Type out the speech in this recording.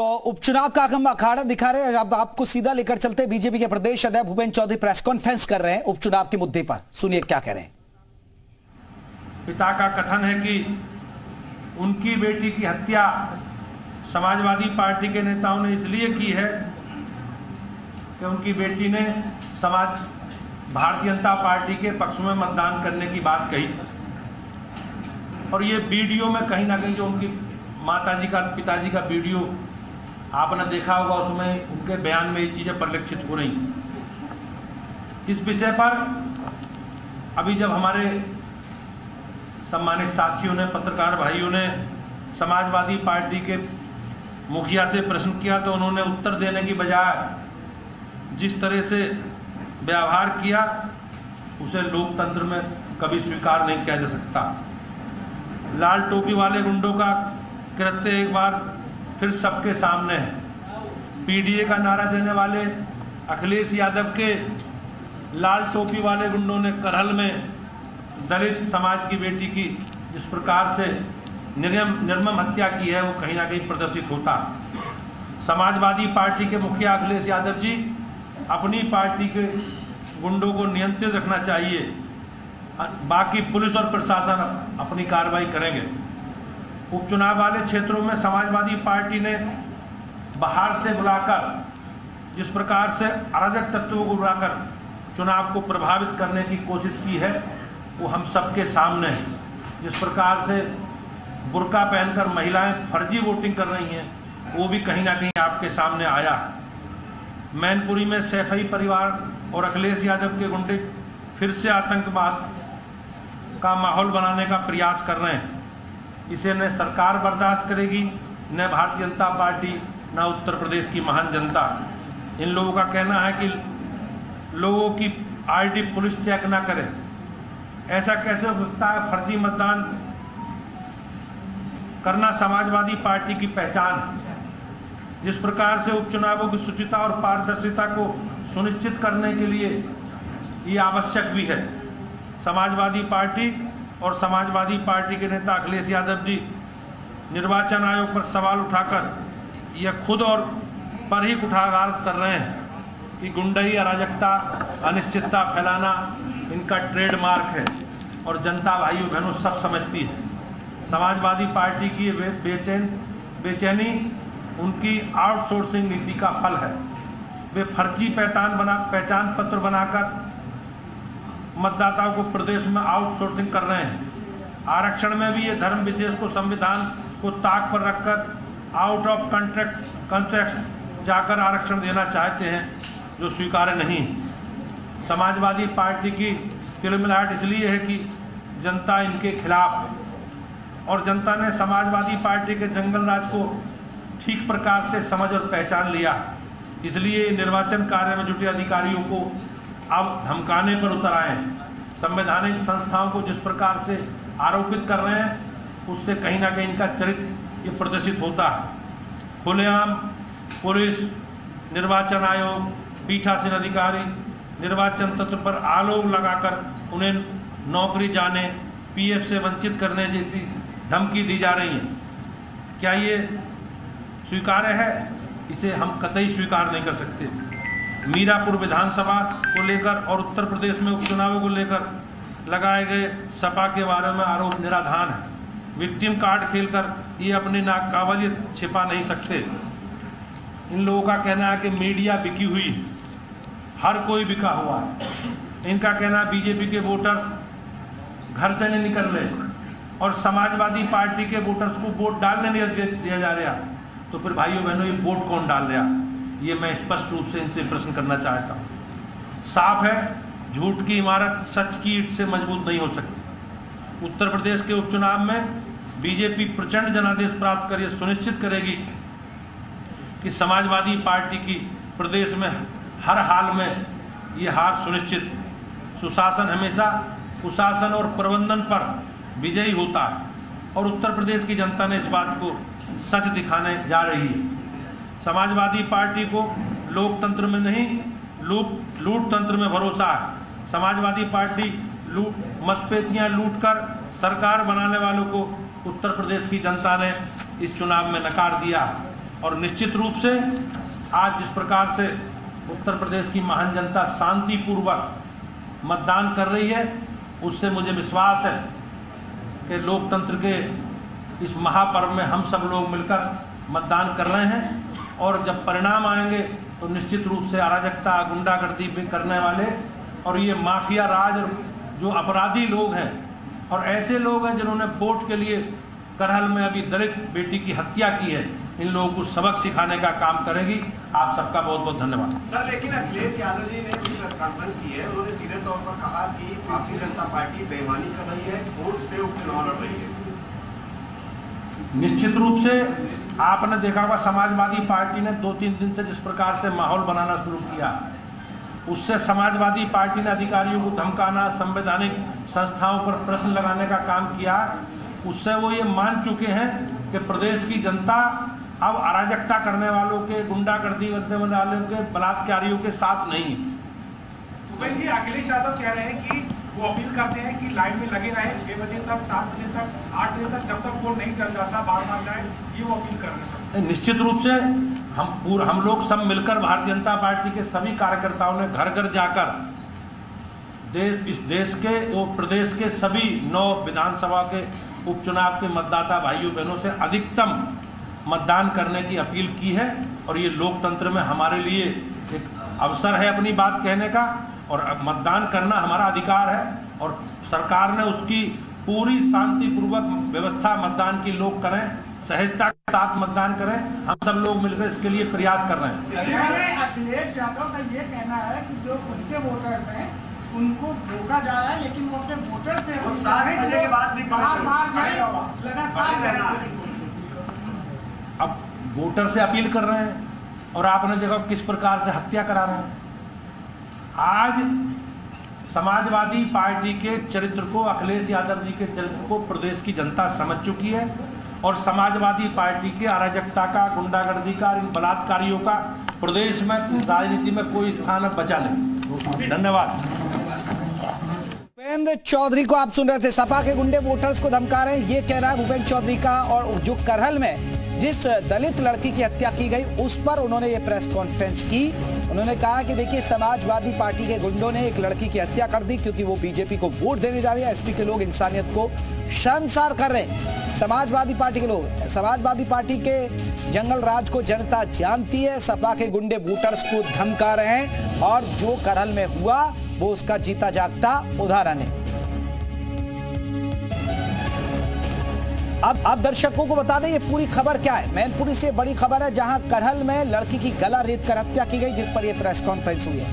तो उपचुनाव का हम अखाड़ा दिखा रहे हैं। अब आपको सीधा लेकर चलते हैं। बीजेपी के प्रदेश अध्यक्ष भूपेंद्र चौधरी प्रेस कॉन्फ्रेंस कर रहे हैं उपचुनाव के मुद्दे पर। सुनिए क्या कह रहे हैं। पिता का कथन है कि उनकी बेटी की हत्या समाजवादी पार्टी के नेताओं ने इसलिए की है कि उनकी बेटी ने भारतीय जनता पार्टी के पक्ष में मतदान करने की बात कही थी। और ये वीडियो में कहीं ना कहीं जो उनकी माताजी का पिताजी का वीडियो आपने देखा होगा, उसमें उनके बयान में ये चीज़ें परिलक्षित हो रही। इस विषय पर अभी जब हमारे सम्मानित साथियों ने, पत्रकार भाइयों ने समाजवादी पार्टी के मुखिया से प्रश्न किया तो उन्होंने उत्तर देने की बजाय जिस तरह से व्यवहार किया उसे लोकतंत्र में कभी स्वीकार नहीं किया जा सकता। लाल टोपी वाले गुंडों का कृत्य एक बार फिर सबके सामने है। पीडीए का नारा देने वाले अखिलेश यादव के लाल टोपी वाले गुंडों ने करहल में दलित समाज की बेटी की जिस प्रकार से निर्मम हत्या की है वो कहीं ना कहीं प्रदर्शित होता। समाजवादी पार्टी के मुखिया अखिलेश यादव जी अपनी पार्टी के गुंडों को नियंत्रित रखना चाहिए, बाकी पुलिस और प्रशासन अपनी कार्रवाई करेंगे। उपचुनाव वाले क्षेत्रों में समाजवादी पार्टी ने बाहर से बुलाकर जिस प्रकार से अराजक तत्वों को बुलाकर चुनाव को प्रभावित करने की कोशिश की है वो हम सबके सामने है। जिस प्रकार से बुर्का पहनकर महिलाएं फर्जी वोटिंग कर रही हैं वो भी कहीं ना कहीं आपके सामने आया। मैनपुरी में सैफई परिवार और अखिलेश यादव के गुंडे फिर से आतंकवाद का माहौल बनाने का प्रयास कर रहे हैं। इसे न सरकार बर्दाश्त करेगी, न भारतीय जनता पार्टी, न उत्तर प्रदेश की महान जनता। इन लोगों का कहना है कि लोगों की आईडी पुलिस चेक ना करे। ऐसा कैसे हो सकता है? फर्जी मतदान करना समाजवादी पार्टी की पहचान। जिस प्रकार से उपचुनावों की शुचिता और पारदर्शिता को सुनिश्चित करने के लिए ये आवश्यक भी है। समाजवादी पार्टी और समाजवादी पार्टी के नेता अखिलेश यादव जी निर्वाचन आयोग पर सवाल उठाकर यह खुद और पर ही कुठाराघात कर रहे हैं कि गुंडई, अराजकता, अनिश्चितता फैलाना इनका ट्रेडमार्क है और जनता भाइयों बहनों सब समझती है। समाजवादी पार्टी की बेचैनी उनकी आउटसोर्सिंग नीति का फल है। वे फर्जी पहचान पत्र बनाकर मतदाताओं को प्रदेश में आउटसोर्सिंग कर रहे हैं। आरक्षण में भी ये धर्म विशेष को संविधान को ताक पर रखकर आउट ऑफ कॉन्टेक्स्ट जाकर आरक्षण देना चाहते हैं जो स्वीकार्य नहीं। समाजवादी पार्टी की तिलमिलाहट इसलिए है कि जनता इनके खिलाफ है और जनता ने समाजवादी पार्टी के जंगल राज को ठीक प्रकार से समझ और पहचान लिया। इसलिए निर्वाचन कार्य में जुटे अधिकारियों को अब धमकाने पर उतर आए। संवैधानिक संस्थाओं को जिस प्रकार से आरोपित कर रहे हैं उससे कहीं ना कहीं इनका चरित्र ये प्रदर्शित होता है। खुलेआम पुलिस, निर्वाचन आयोग, पीठासीन अधिकारी निर्वाचन तंत्र पर आलोक लगाकर उन्हें नौकरी जाने, पीएफ से वंचित करने जैसी धमकी दी जा रही है। क्या ये स्वीकार्य है? इसे हम कतई स्वीकार नहीं कर सकते। मीरापुर विधानसभा को लेकर और उत्तर प्रदेश में उपचुनावों को लेकर लगाए गए सपा के बारे में आरोप निराधार है। विक्टिम कार्ड खेलकर ये अपनी नाकाबिलियत छिपा नहीं सकते। इन लोगों का कहना है कि मीडिया बिकी हुई है, हर कोई बिका हुआ है। इनका कहना है बीजेपी के वोटर्स घर से नहीं निकल रहे और समाजवादी पार्टी के वोटर्स को वोट डालने नहीं दिया जा रहा। तो फिर भाइयों बहनों ये वोट कौन डाल रहा? ये मैं स्पष्ट रूप से इनसे प्रश्न करना चाहता हूँ। साफ है, झूठ की इमारत सच की ईंट से मजबूत नहीं हो सकती। उत्तर प्रदेश के उपचुनाव में बीजेपी प्रचंड जनादेश प्राप्त कर यह सुनिश्चित करेगी कि समाजवादी पार्टी की प्रदेश में हर हाल में ये हार सुनिश्चित है। सुशासन हमेशा कुशासन और प्रबंधन पर विजयी होता है और उत्तर प्रदेश की जनता ने इस बात को सच दिखाने जा रही है। समाजवादी पार्टी को लोकतंत्र में नहीं लूट तंत्र में भरोसा है। समाजवादी पार्टी मतपेटियां लूटकर सरकार बनाने वालों को उत्तर प्रदेश की जनता ने इस चुनाव में नकार दिया। और निश्चित रूप से आज जिस प्रकार से उत्तर प्रदेश की महान जनता शांतिपूर्वक मतदान कर रही है, उससे मुझे विश्वास है कि लोकतंत्र के इस महापर्व में हम सब लोग मिलकर मतदान कर रहे हैं और जब परिणाम आएंगे तो निश्चित रूप से अराजकता, गुंडागर्दी भी करने वाले और ये माफिया राज जो अपराधी लोग हैं और ऐसे लोग हैं जिन्होंने वोट के लिए करहल में अभी दलित बेटी की हत्या की है, इन लोगों को सबक सिखाने का काम करेगी। आप सबका बहुत बहुत धन्यवाद। सर, लेकिन अखिलेश यादव जी ने प्रेस कॉन्फ्रेंस की है, उन्होंने सीधे तौर पर कहा कि भारतीय जनता पार्टी बेईमानी कर रही है, वोट से उपचुनाव लड़ रही है। निश्चित रूप से आपने देखा होगा समाजवादी पार्टी ने 2-3 दिन से जिस प्रकार से माहौल बनाना शुरू किया, उससे समाजवादी पार्टी ने अधिकारियों को धमकाना, संवैधानिक संस्थाओं पर प्रश्न लगाने का काम किया। उससे वो ये मान चुके हैं कि प्रदेश की जनता अब अराजकता करने वालों के, गुंडागर्दी करने वालों के, बलात्कारियों के साथ नहीं। भूपेंद्र जी, अखिलेश यादव कह रहे हैं कि वो अपील करते हैं कि लाइन में लगे रहें 6 बजे तक, 7 बजे तक, 8 बजे तक, जब तक वो नहीं कर जाता बार जाए, ये वो अपील कर रहे हैं। निश्चित रूप से हम लोग सब मिलकर भारतीय जनता पार्टी के सभी कार्यकर्ताओं ने घर घर जाकर इस देश के और प्रदेश के सभी 9 विधानसभा के उपचुनाव के मतदाता भाइयों बहनों से अधिकतम मतदान करने की अपील की है और ये लोकतंत्र में हमारे लिए एक अवसर है अपनी बात कहने का और मतदान करना हमारा अधिकार है और सरकार ने उसकी पूरी शांतिपूर्वक व्यवस्था मतदान की लोग करें, सहजता के साथ मतदान करें। हम सब लोग मिलकर इसके लिए प्रयास कर रहे हैं। अखिलेश यादव का ये कहना है कि जो उनके वोटर्स हैं उनको धोखा जा रहा है, लेकिन वो अपने वोटर से 7 बजे के बाद भी अब वोटर से अपील कर रहे हैं और आपने देखा किस प्रकार से हत्या करा रहे हैं। आज समाजवादी पार्टी के चरित्र को, अखिलेश यादव जी के चरित्र को प्रदेश की जनता समझ चुकी है और समाजवादी पार्टी के अराजकता का, गुंडागर्दी का, इन बलात्कारियों का प्रदेश में राजनीति में कोई स्थान बचा नहीं। धन्यवाद। भूपेंद्र चौधरी को आप सुन रहे थे। सपा के गुंडे वोटर्स को धमका रहे हैं, ये कह रहा है भूपेंद्र चौधरी का। और जो करहल में जिस दलित लड़की की हत्या की गई उस पर उन्होंने ये प्रेस कॉन्फ्रेंस की। उन्होंने कहा कि देखिए, समाजवादी पार्टी के गुंडों ने एक लड़की की हत्या कर दी क्योंकि वो बीजेपी को वोट देने जा रही है। एसपी के लोग इंसानियत को शर्मसार कर रहे हैं। समाजवादी पार्टी के लोग, समाजवादी पार्टी के जंगल राज को जनता जानती है। सपा के गुंडे वोटर्स को धमका रहे हैं और जो करहल में हुआ वो उसका जीता जागता उदाहरण है। अब दर्शकों को बता दें ये पूरी खबर क्या है। मैनपुरी से बड़ी खबर है जहां करहल में लड़की की गला रेत कर हत्या की गई, जिस पर यह प्रेस कॉन्फ्रेंस हुई है।